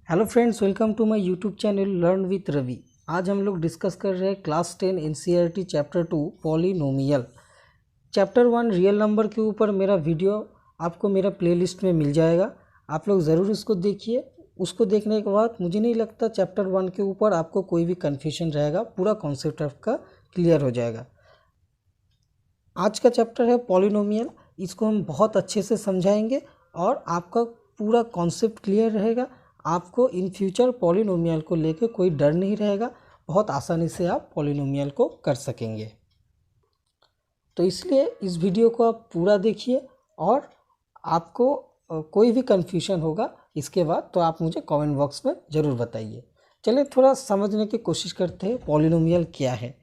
Hello friends, welcome to my YouTube channel learn with Ravi. आज हम लोग डिस्कस कर रहे हैं class 10 NCERT chapter 2 polynomial. Chapter 1 real number के ऊपर मेरा वीडियो आपको मेरा प्लेलिस्ट में मिल जाएगा। आप लोग ज़रूर उसको देखिए। उसको देखने के बाद मुझे नहीं लगता चैप्टर 1 के ऊपर आपको कोई भी कन्फ्यूजन रहेगा, पूरा कॉन्सेप्ट आपका क्लियर हो जाएगा। आज का चैप्टर है पॉलिनोमियल। इसको हम बहुत अच्छे से समझाएंगे और आपका पूरा कॉन्सेप्ट क्लियर रहेगा। आपको इन फ्यूचर पॉलिनोमियल को लेकर कोई डर नहीं रहेगा। बहुत आसानी से आप पॉलिनोमियल को कर सकेंगे। तो इसलिए इस वीडियो को आप पूरा देखिए और आपको कोई भी कन्फ्यूजन होगा इसके बाद तो आप मुझे कमेंट बॉक्स में ज़रूर बताइए। चलिए थोड़ा समझने की कोशिश करते हैं पॉलिनोमियल क्या है।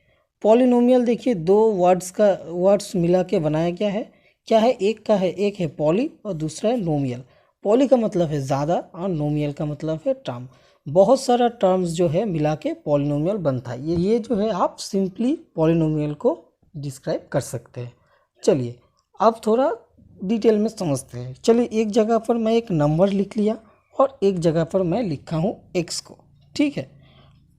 पॉलिनोमियल देखिए, दो वर्ड्स मिला के बनाया गया है। क्या है? एक है पॉली और दूसरा है नोमियल। पॉली का मतलब है ज़्यादा और नोमियल का मतलब है टर्म। बहुत सारा टर्म्स जो है मिला के पॉलिनोमियल बनता है। ये जो है आप सिंपली पॉलिनोमियल को डिस्क्राइब कर सकते हैं। चलिए अब थोड़ा डिटेल में समझते हैं। चलिए एक जगह पर मैं एक नंबर लिख लिया और एक जगह पर मैं लिखा हूँ x को। ठीक है,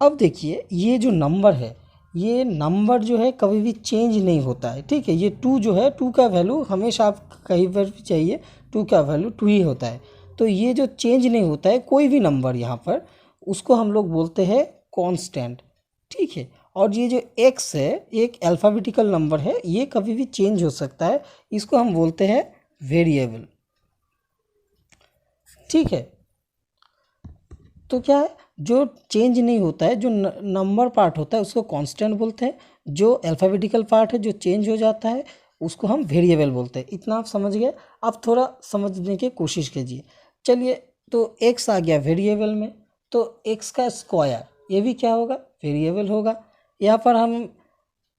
अब देखिए ये जो नंबर है, ये नंबर जो है कभी भी चेंज नहीं होता है। ठीक है, ये 2 जो है, 2 का वैल्यू हमेशा आप कहीं पर भी चाहिए 2 का वैल्यू 2 ही होता है। तो ये जो चेंज नहीं होता है कोई भी नंबर यहाँ पर, उसको हम लोग बोलते हैं कांस्टेंट। ठीक है, और ये जो x है एक अल्फ़ाबेटिकल नंबर है, ये कभी भी चेंज हो सकता है। इसको हम बोलते हैं वेरिएबल। ठीक है, तो क्या है, जो चेंज नहीं होता है, जो नंबर पार्ट होता है उसको कांस्टेंट बोलते हैं। जो अल्फ़ाबेटिकल पार्ट है जो चेंज हो जाता है उसको हम वेरिएबल बोलते हैं। इतना आप समझ गए। अब थोड़ा समझने की कोशिश कीजिए। चलिए, तो x आ गया वेरिएबल में, तो x का स्क्वायर ये भी क्या होगा? वेरिएबल होगा। यहाँ पर हम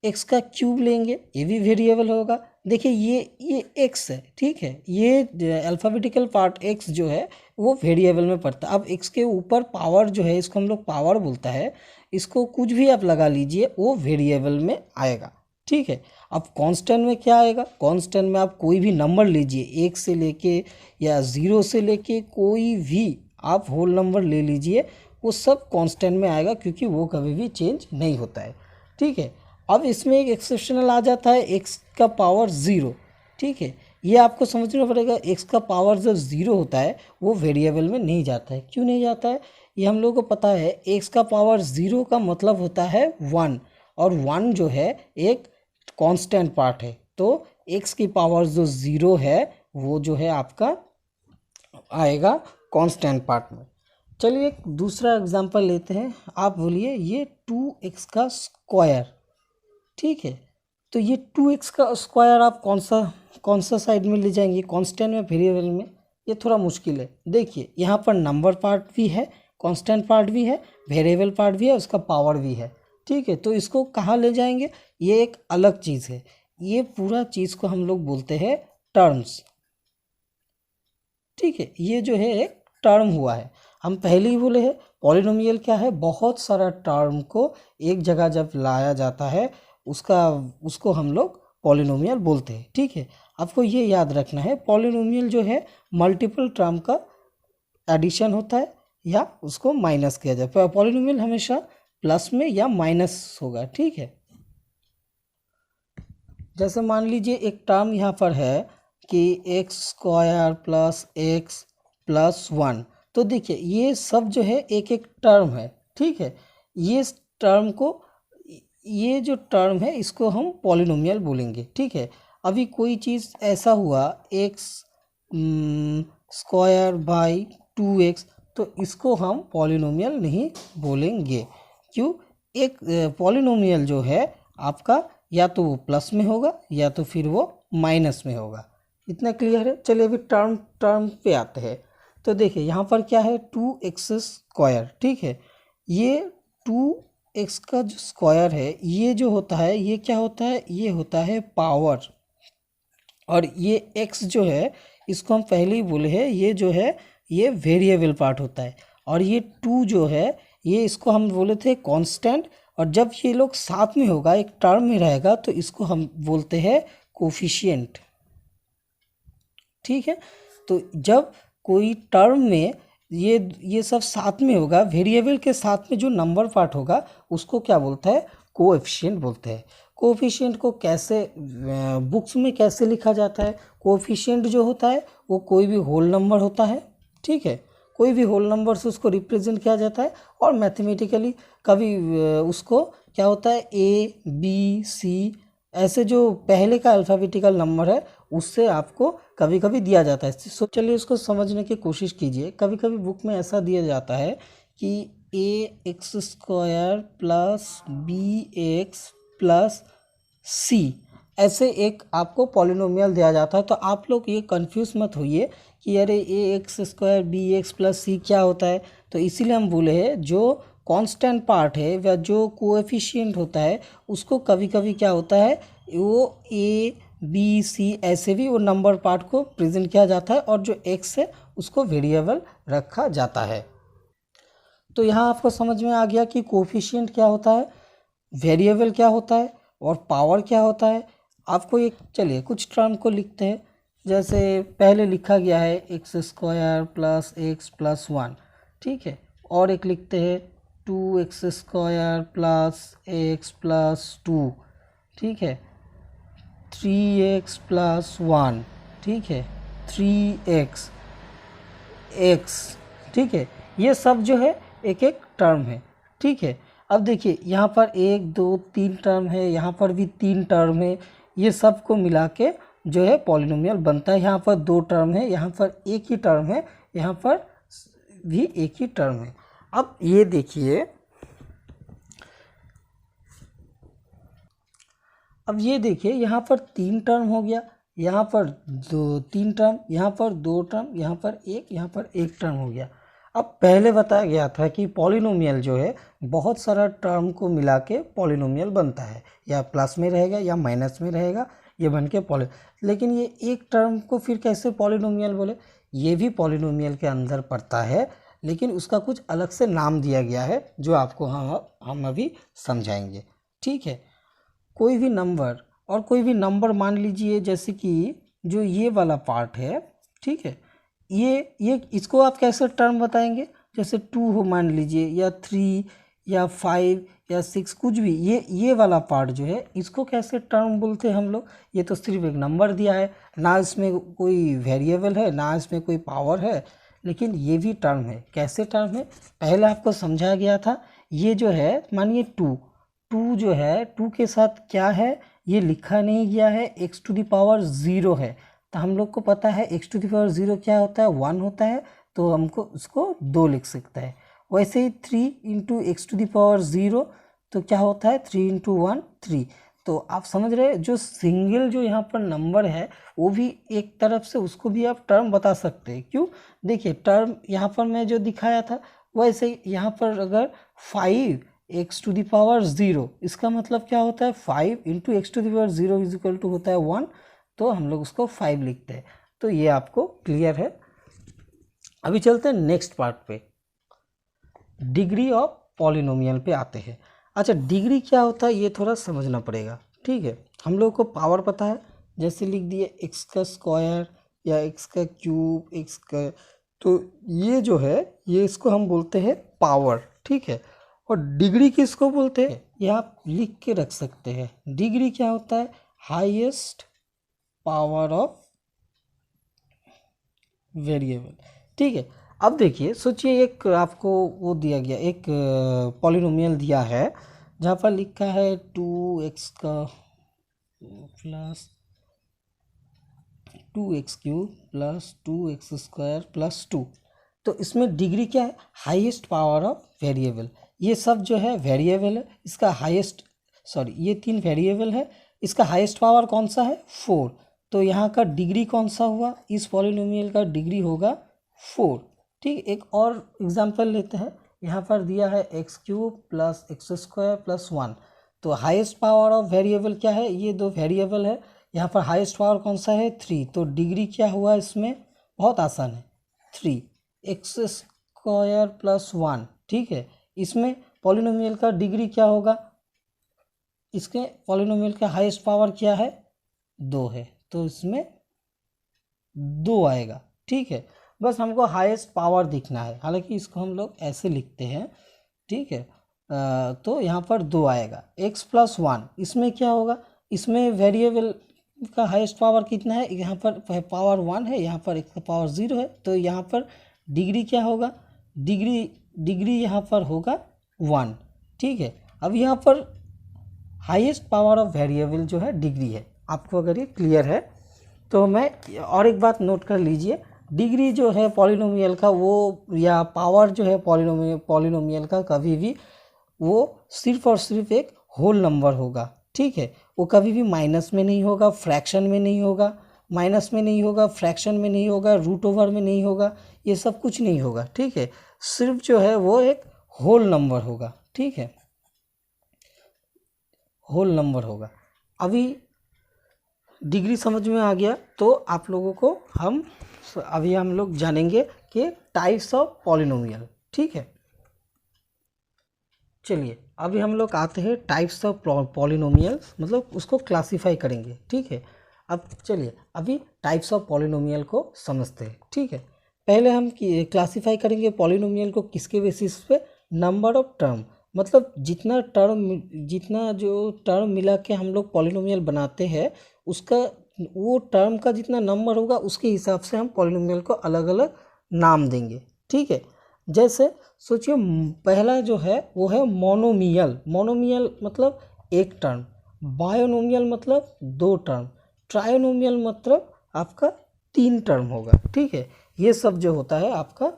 x का क्यूब लेंगे, ये भी वेरिएबल होगा। देखिए ये x है। ठीक है, ये अल्फ़ाबेटिकल पार्ट x जो है वो वेरिएबल में पड़ता है। अब x के ऊपर पावर जो है, इसको हम लोग पावर बोलता है। इसको कुछ भी आप लगा लीजिए वो वेरिएबल में आएगा। ठीक है, अब कांस्टेंट में क्या आएगा? कांस्टेंट में आप कोई भी नंबर लीजिए, 1 से लेके या 0 से लेके कोई भी आप होल नंबर ले लीजिए, वो सब कांस्टेंट में आएगा क्योंकि वो कभी भी चेंज नहीं होता है। ठीक है, अब इसमें एक एक्सेप्शनल आ जाता है, x का पावर 0। ठीक है, ये आपको समझना पड़ेगा। x का पावर जब 0 होता है वो वेरिएबल में नहीं जाता है। क्यों नहीं जाता है? ये हम लोगों को पता है। x का पावर 0 का मतलब होता है 1, और 1 जो है एक कांस्टेंट पार्ट है। तो x की पावर जो 0 है वो जो है आपका आएगा कांस्टेंट पार्ट में। चलिए एक दूसरा एग्जांपल लेते हैं। आप बोलिए ये 2x का स्क्वायर। ठीक है, तो ये 2x का स्क्वायर आप कौन सा साइड में ले जाएंगे? कांस्टेंट में, वेरिएबल में? ये थोड़ा मुश्किल है। देखिए यहाँ पर नंबर पार्ट भी है, कांस्टेंट पार्ट भी है, वेरिएबल पार्ट भी है, उसका पावर भी है। ठीक है, तो इसको कहाँ ले जाएंगे? ये एक अलग चीज़ है। ये पूरा चीज़ को हम लोग बोलते हैं टर्म्स। ठीक है, ये जो है एक टर्म हुआ है। हम पहले ही बोले हैं पॉलिनोमियल क्या है? बहुत सारा टर्म को एक जगह जब लाया जाता है उसको हम लोग पॉलिनोमियल बोलते हैं। ठीक है, आपको ये याद रखना है पॉलिनोमियल जो है मल्टीपल टर्म का एडिशन होता है या उसको माइनस किया जाए। पॉलिनोमियल हमेशा प्लस में या माइनस होगा। ठीक है, जैसे मान लीजिए एक टर्म यहाँ पर है कि x square plus x plus 1। तो देखिए ये सब जो है एक एक टर्म है। ठीक है, ये टर्म को, ये जो टर्म है इसको हम पॉलिनोमियल बोलेंगे। ठीक है, अभी कोई चीज़ ऐसा हुआ एक्स स्क्वायर बाई 2x, तो इसको हम पॉलिनोमियल नहीं बोलेंगे। क्यों? एक पॉलिनोमियल जो है आपका या तो वो प्लस में होगा या तो फिर वो माइनस में होगा। इतना क्लियर है? चलिए अभी टर्म पे आते हैं। तो देखिए यहाँ पर क्या है? 2x square. ठीक है, ये 2x का जो स्क्वायर है ये जो होता है ये क्या होता है? ये होता है पावर। और ये x जो है इसको हम पहले ही बोले हैं, ये जो है ये वेरिएबल पार्ट होता है। और ये 2 जो है ये इसको हम बोले थे कांस्टेंट। और जब ये लोग साथ में होगा, एक टर्म में रहेगा, तो इसको हम बोलते हैं कोफिशिएंट। ठीक है, तो जब कोई टर्म में ये सब साथ में होगा, वेरिएबल के साथ में जो नंबर पार्ट होगा उसको क्या बोलता है, कोएफिशिएंट बोलते हैं। कोएफिशिएंट को कैसे बुक्स में कैसे लिखा जाता है, कोएफिशिएंट जो होता है वो कोई भी होल नंबर होता है, ठीक है, कोई भी होल नंबर से उसको रिप्रेजेंट किया जाता है, और मैथमेटिकली कभी उसको क्या होता है, ए बी सी ऐसे जो पहले का अल्फ़ाबेटिकल नंबर है उससे आपको कभी कभी दिया जाता है। सो चलिए इसको समझने की कोशिश कीजिए। कभी कभी बुक में ऐसा दिया जाता है कि A X square plus B X plus C, ऐसे एक आपको पॉलिनोमियल दिया जाता है। तो आप लोग ये कंफ्यूज मत होइए कि अरे A X square B X plus C क्या होता है। तो इसीलिए हम बोले हैं जो कांस्टेंट पार्ट है या जो कोएफिशिएंट होता है उसको कभी कभी क्या होता है, वो ए बी सी ऐसे भी वो नंबर पार्ट को प्रेजेंट किया जाता है, और जो एक्स है उसको वेरिएबल रखा जाता है। तो यहाँ आपको समझ में आ गया कि कोएफिशिएंट क्या होता है, वेरिएबल क्या होता है और पावर क्या होता है। आपको एक चलिए कुछ टर्म को लिखते हैं। जैसे पहले लिखा गया है x square plus x plus one, ठीक है, और एक लिखते हैं two x square plus x plus two, ठीक है, थ्री एक्स प्लस वन, ठीक है, थ्री एक्स एक्स, ठीक है, ये सब जो है एक एक टर्म है, ठीक है। अब देखिए यहाँ पर एक दो तीन टर्म है, यहाँ पर भी तीन टर्म है, ये सब को मिला के जो है पॉलिनोमियल बनता है। यहाँ पर दो टर्म है, यहाँ पर एक ही टर्म है, यहाँ पर भी एक ही टर्म है। अब ये देखिए, अब ये देखिए यहाँ पर तीन टर्म हो गया, यहाँ पर दो तीन टर्म, यहाँ पर दो टर्म, यहाँ पर एक टर्म हो गया। अब पहले बताया गया था कि पॉलिनोमियल जो है बहुत सारा टर्म को मिला के पॉलिनोमियल बनता है, या प्लस में रहेगा या माइनस में रहेगा, ये बन के लेकिन ये एक टर्म को फिर कैसे पॉलिनोमियल बोले, ये भी पॉलिनोमियल के अंदर पड़ता है, लेकिन उसका कुछ अलग से नाम दिया गया है जो आपको हम अभी समझाएंगे, ठीक है। कोई भी नंबर, और कोई भी नंबर मान लीजिए, जैसे कि जो ये वाला पार्ट है, ठीक है, ये इसको आप कैसे टर्म बताएंगे, जैसे टू हो मान लीजिए, या थ्री या फाइव या सिक्स, कुछ भी, ये वाला पार्ट जो है इसको कैसे टर्म बोलते हैं हम लोग। ये तो सिर्फ एक नंबर दिया है, ना इसमें कोई वेरिएबल है ना इसमें कोई पावर है, लेकिन ये भी टर्म है। कैसे टर्म है, पहले आपको समझाया गया था। ये जो है मानिए टू, टू जो है, टू के साथ क्या है ये लिखा नहीं गया है, x to the power zero है, तो हम लोग को पता है x to the power zero क्या होता है, वन होता है, तो हमको उसको दो लिख सकता है। वैसे ही three into x to the power zero, तो क्या होता है थ्री इंटू वन थ्री। तो आप समझ रहे हैं, जो सिंगल जो यहाँ पर नंबर है वो भी एक तरफ से उसको भी आप टर्म बता सकते हैं। क्यों, देखिए टर्म यहाँ पर मैं जो दिखाया था, वैसे ही यहाँ पर अगर five x to the power zero, इसका मतलब क्या होता है, five into x to the power zero is equal to होता है वन, तो हम लोग उसको फाइव लिखते हैं। तो ये आपको क्लियर है। अभी चलते हैं नेक्स्ट पार्ट पे, डिग्री ऑफ पॉलिनोमियल पे आते हैं। अच्छा, डिग्री क्या होता है ये थोड़ा समझना पड़ेगा, ठीक है। हम लोग को पावर पता है, जैसे लिख दिए एक्स का स्क्वायर या एक्स का क्यूब, एक्स का, तो ये जो है ये इसको हम बोलते हैं पावर, ठीक है। और डिग्री किसको बोलते हैं ये आप लिख के रख सकते हैं। डिग्री क्या होता है, हाईएस्ट पावर ऑफ वेरिएबल, ठीक है। अब देखिए, सोचिए एक आपको वो दिया गया, एक पॉलिनोमियल दिया है जहाँ पर लिखा है टू एक्स का plus two x cube plus two x square plus two. तो इसमें डिग्री क्या है, हाईएस्ट पावर ऑफ वेरिएबल। ये सब जो है वेरिएबल है, इसका हाईएस्ट, सॉरी ये तीन वेरिएबल है, इसका हाईएस्ट पावर कौन सा है, फोर। तो यहाँ का डिग्री कौन सा हुआ, इस पॉलिनोमियल का डिग्री होगा फोर, ठीक। एक और एग्जांपल लेते हैं, यहाँ पर दिया है x cube plus x square plus one. तो हाईएस्ट पावर ऑफ वेरिएबल क्या है, ये दो वेरिएबल है, यहाँ पर हाईएस्ट पावर कौन सा है, थ्री। तो डिग्री क्या हुआ इसमें, बहुत आसान है, three x square plus one, ठीक है। इसमें पॉलिनोमियल का डिग्री क्या होगा, इसके पॉलिनोमियल का हाईएस्ट पावर क्या है, दो है, तो इसमें दो आएगा, ठीक है। बस हमको हाईएस्ट पावर दिखना है, हालांकि इसको हम लोग ऐसे लिखते हैं, ठीक है। तो यहाँ पर 2 आएगा, x प्लस 1, इसमें क्या होगा, इसमें वेरिएबल का हाईएस्ट पावर कितना है, यहाँ पर पावर 1 है, यहाँ पर x का पावर 0 है, तो यहाँ पर डिग्री क्या होगा, डिग्री यहाँ पर होगा 1, ठीक है। अब यहाँ पर हाईएस्ट पावर ऑफ वेरिएबल जो है डिग्री है। आपको अगर ये क्लियर है तो मैं और एक बात नोट कर लीजिए, डिग्री जो है पॉलिनोमियल का वो, या पावर जो है पॉलिनोमियल का, कभी भी वो सिर्फ और सिर्फ एक होल नंबर होगा, ठीक है। वो कभी भी माइनस में नहीं होगा, फ्रैक्शन में नहीं होगा, माइनस में नहीं होगा, फ्रैक्शन में नहीं होगा, रूट ओवर में नहीं होगा, ये सब कुछ नहीं होगा, ठीक है। सिर्फ जो है वो एक होल नंबर होगा, ठीक है, होल नंबर होगा। अभी डिग्री समझ में आ गया, तो आप लोगों को अभी हम लोग जानेंगे कि टाइप्स ऑफ पॉलिनोमियल, ठीक है। चलिए अभी हम लोग आते हैं टाइप्स ऑफ पॉलिनोमियल, मतलब उसको क्लासिफाई करेंगे, ठीक है। अब चलिए अभी टाइप्स ऑफ पॉलिनोमियल को समझते हैं, ठीक है। पहले हम क्लासिफाई करेंगे पॉलिनोमियल को किसके बेसिस पे, नंबर ऑफ टर्म, मतलब जितना जो टर्म मिला के हम लोग पॉलिनोमियल बनाते हैं, उसका वो टर्म का जितना नंबर होगा उसके हिसाब से हम पॉलिनोमियल को अलग अलग नाम देंगे, ठीक है। जैसे सोचिए पहला जो है वो है मोनोमियल, मोनोमियल मतलब एक टर्म, बायोनोमियल मतलब 2 टर्म, ट्रायोनोमियल मतलब आपका 3 टर्म होगा, ठीक है। ये सब जो होता है आपका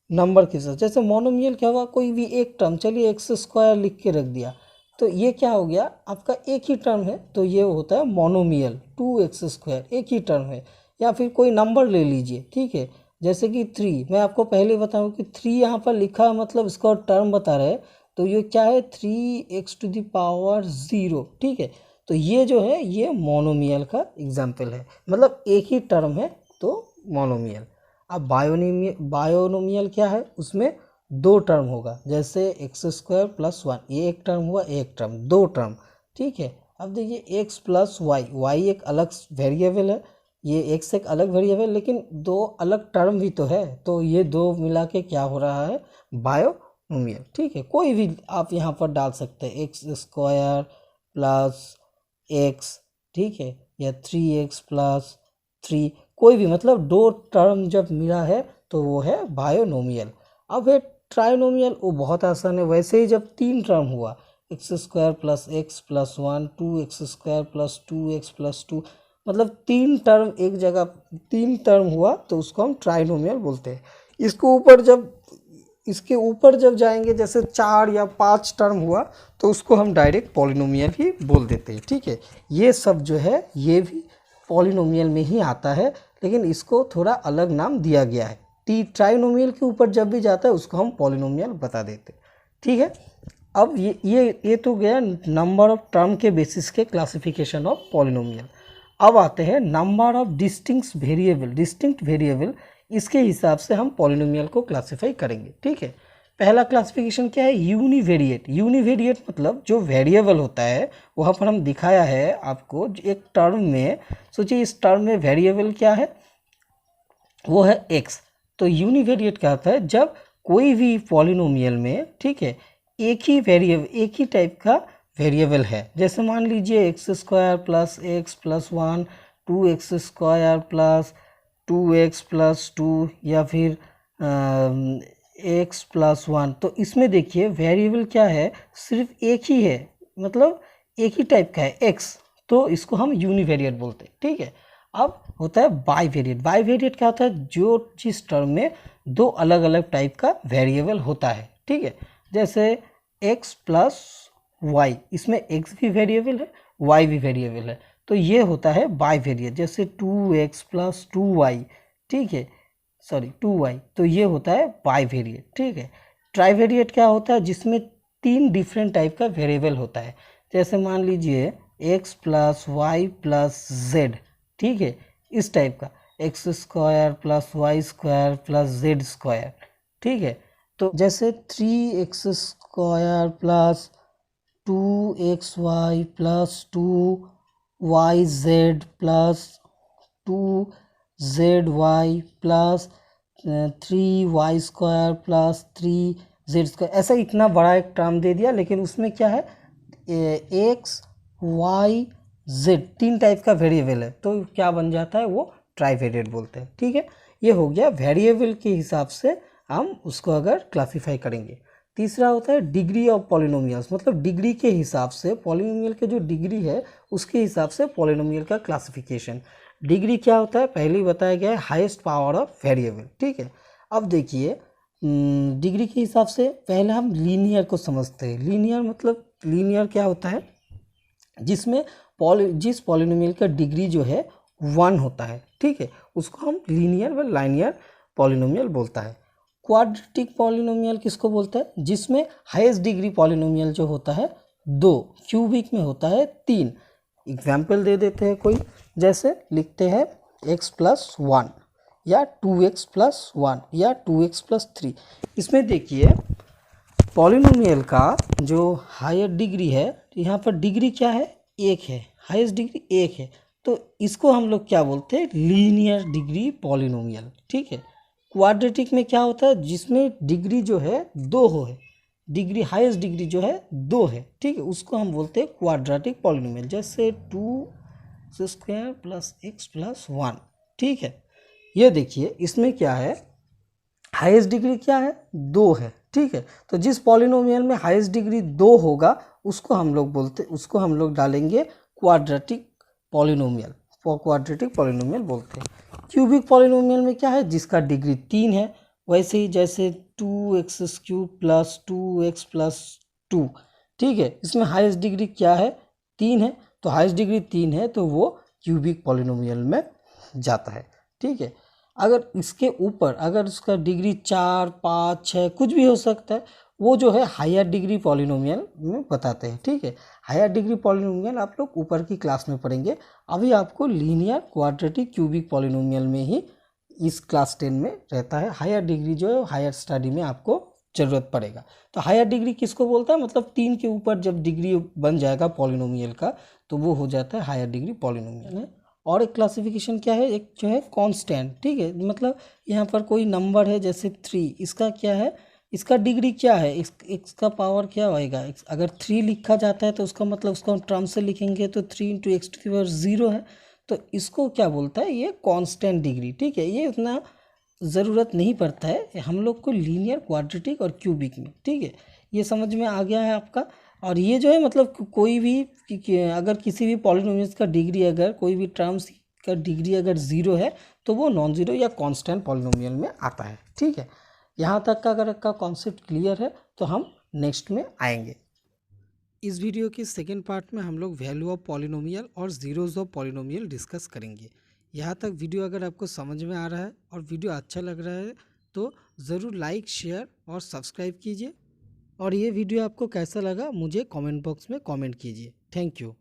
नंबर के साथ। जैसे मोनोमियल क्या हुआ, कोई भी एक टर्म, चलिए एक्स स्क्वायर लिख के रख दिया, तो ये क्या हो गया, आपका एक ही टर्म है, तो ये होता है मोनोमियल, 2x², एक ही टर्म है। या फिर कोई नंबर ले लीजिए, ठीक है, जैसे कि 3, मैं आपको पहले बताऊं कि 3 यहाँ पर लिखा है, मतलब इसका टर्म बता रहे हैं, तो ये क्या है, 3x⁻0, ठीक है। तो ये जो है ये मोनोमियल का एग्जाम्पल है, मतलब एक ही टर्म है, तो मोनोमियल। अब बायोनोमियल क्या है, उसमें 2 टर्म होगा, जैसे x² + 1, ये एक टर्म हुआ, एक टर्म, 2 टर्म, ठीक है। अब देखिए x + y एक अलग वेरिएबल है, ये x एक अलग वेरिएबल, लेकिन 2 अलग टर्म भी तो है, तो ये 2 मिला के क्या हो रहा है, बायोनोमियल, ठीक है। कोई भी आप यहाँ पर डाल सकते हैं, x² + x, ठीक है, या 3x + 3, कोई भी, मतलब 2 टर्म जब मिला है तो वो है बायोनोमियल। अब है ट्राइनोमियल, वो बहुत आसान है, वैसे ही जब 3 टर्म हुआ, x² + x + 1, 2x² + 2x + 2, मतलब 3 टर्म एक जगह 3 टर्म हुआ, तो उसको हम ट्राइनोमियल बोलते हैं। इसके ऊपर जब जाएंगे, जैसे 4 या 5 टर्म हुआ, तो उसको हम डायरेक्ट पॉलिनोमियल ही बोल देते हैं, ठीक है। ये सब जो है ये भी पॉलिनोमियल में ही आता है, लेकिन इसको थोड़ा अलग नाम दिया गया है। ट्राइनोमियल के ऊपर जब भी जाता है उसको हम पॉलिनोमियल बता देते हैं, ठीक है। अब ये तो गया नंबर ऑफ टर्म के बेसिस के क्लासिफिकेशन ऑफ पॉलिनोमियल। अब आते हैं नंबर ऑफ डिस्टिंक्ट वेरिएबल, इसके हिसाब से हम पॉलिनोमियल को क्लासिफाई करेंगे, ठीक है। पहला क्लासिफिकेशन क्या है, यूनिवेरिएट मतलब जो वेरिएबल होता है, वहाँ पर हम दिखाया है आपको एक टर्म में, सोचिए इस टर्म में वेरिएबल क्या है, वो है x। तो यूनिवेरिएट क्या होता है, जब कोई भी पॉलिनोमियल में, ठीक है, एक ही टाइप का वेरिएबल है। जैसे मान लीजिए x² + x + 1, 2x² + 2x + 2, या फिर x + 1, तो इसमें देखिए वेरिएबल क्या है, सिर्फ एक ही है, मतलब एक ही टाइप का है x, तो इसको हम यूनिवेरिएट बोलते हैं, ठीक है। अब होता है बाईवेरिएट क्या होता है, जिस टर्म में 2 अलग अलग टाइप का वेरिएबल होता है, ठीक है। जैसे x + y, इसमें x भी वेरिएबल है, y भी वेरिएबल है, तो ये होता है बाईवेरिएट। जैसे 2x + 2y, ठीक है, 2y, तो ये होता है बाईवेरिएट, ठीक है। ट्राइवेरिएट क्या होता है, जिसमें 3 डिफरेंट टाइप का वेरिएबल होता है। जैसे मान लीजिए x + y + z, ठीक है, इस टाइप का x² + y² + z², ठीक है। तो जैसे 3x² + 2xy + 2yz + 2zy + 3y² plus 3z², ऐसा इतना बड़ा एक टर्म दे दिया, लेकिन उसमें क्या है x y z 3 टाइप का वेरिएबल है, तो क्या बन जाता है वो ट्राइवेरिएट बोलते हैं। ठीक है, ये हो गया वेरिएबल के हिसाब से हम उसको अगर क्लासीफाई करेंगे। तीसरा होता है डिग्री ऑफ पॉलिनोमियल्स, मतलब डिग्री के हिसाब से पॉलिनोमियल के जो डिग्री है उसके हिसाब से पॉलिनोमियल का क्लासिफिकेशन। डिग्री क्या होता है पहले ही बताया गया है, हाईएस्ट पावर ऑफ वेरिएबल। ठीक है, अब देखिए डिग्री के हिसाब से पहले हम लीनियर को समझते हैं। लीनियर मतलब लीनियर क्या होता है, जिसमें जिस पॉलिनोमियल का डिग्री जो है 1 होता है। ठीक है, उसको हम लीनियर व लाइनियर पॉलिनोमियल बोलता है। क्वाड्रेटिक पॉलिनोमियल किसको बोलता है, जिसमें हाईएस्ट डिग्री पॉलिनोमियल जो होता है 2, क्यूबिक में होता है 3। एग्जाम्पल दे देते हैं कोई, जैसे लिखते हैं x+1 या 2x+1 या 2x+3। इसमें देखिए पॉलिनोमियल का जो हायर डिग्री है, यहाँ पर डिग्री क्या है 1 है, हाईएस्ट डिग्री 1 है, तो इसको हम लोग क्या बोलते हैं लीनियर डिग्री पॉलिनोमियल। ठीक है, क्वाड्रेटिक में क्या होता है, जिसमें डिग्री जो है 2 है, डिग्री हाईएस्ट डिग्री जो है 2 है। ठीक है, उसको हम बोलते हैं क्वाड्रेटिक पॉलिनोमियल, जैसे 2x² प्लस x+1। ठीक है, ये देखिए इसमें क्या है हाईएस्ट डिग्री क्या है 2 है। ठीक है, तो जिस पॉलिनोमियल में हाईएस्ट डिग्री 2 होगा उसको हम लोग डालेंगे क्वाड्रेटिक पॉलिनोमियल, क्वाड्रेटिक पॉलिनोमियल बोलते हैं। क्यूबिक पॉलिनोमियल में क्या है, जिसका डिग्री 3 है, वैसे ही जैसे 2x³ प्लस 2x+2। ठीक है, इसमें हाईएस्ट डिग्री क्या है 3 है, तो हाईएस्ट डिग्री 3 है तो वो क्यूबिक पॉलिनोमियल में जाता है। ठीक है, अगर इसके ऊपर अगर उसका डिग्री 4, 5, 6 कुछ भी हो सकता है, वो जो है हायर डिग्री पॉलिनोमियल में बताते हैं। ठीक है, हायर डिग्री पॉलिनोमियल आप लोग ऊपर की क्लास में पढ़ेंगे, अभी आपको लीनियर क्वाड्रेटिक क्यूबिक पॉलिनोमियल में ही इस क्लास 10 में रहता है। हायर डिग्री जो है हायर स्टडी में आपको ज़रूरत पड़ेगा। तो हायर डिग्री किसको बोलता है, मतलब 3 के ऊपर जब डिग्री बन जाएगा पॉलिनोमियल का तो वो हो जाता है हायर डिग्री पॉलिनोमियल है। और एक क्लासिफिकेशन क्या है, एक जो है कांस्टेंट। ठीक है, मतलब यहाँ पर कोई नंबर है जैसे 3, इसका क्या है, इसका डिग्री क्या है, इसका पावर क्या होएगा, अगर 3 लिखा जाता है तो उसका मतलब उसको टर्म से लिखेंगे तो 3 × x⁴ है, तो इसको क्या बोलता है, ये कांस्टेंट डिग्री। ठीक है, ये उतना ज़रूरत नहीं पड़ता है हम लोग को लीनियर क्वाड्रेटिक और क्यूबिक में। ठीक है, ये समझ में आ गया है आपका। और ये जो है मतलब कोई भी अगर किसी भी पॉलिनोमियल्स का डिग्री, अगर कोई भी टर्म्स का डिग्री अगर 0 है तो वो नॉन ज़ीरो या कांस्टेंट पॉलिनोमियल में आता है। ठीक है, यहाँ तक का अगर का कॉन्सेप्ट क्लियर है तो हम नेक्स्ट में आएंगे। इस वीडियो के सेकेंड पार्ट में हम लोग वैल्यू ऑफ पॉलिनोमियल और ज़ीरोज़ ऑफ पॉलिनोमियल डिस्कस करेंगे। यहाँ तक वीडियो अगर आपको समझ में आ रहा है और वीडियो अच्छा लग रहा है तो ज़रूर लाइक, शेयर और सब्सक्राइब कीजिए। और ये वीडियो आपको कैसा लगा मुझे कमेंट बॉक्स में कमेंट कीजिए। Thank you.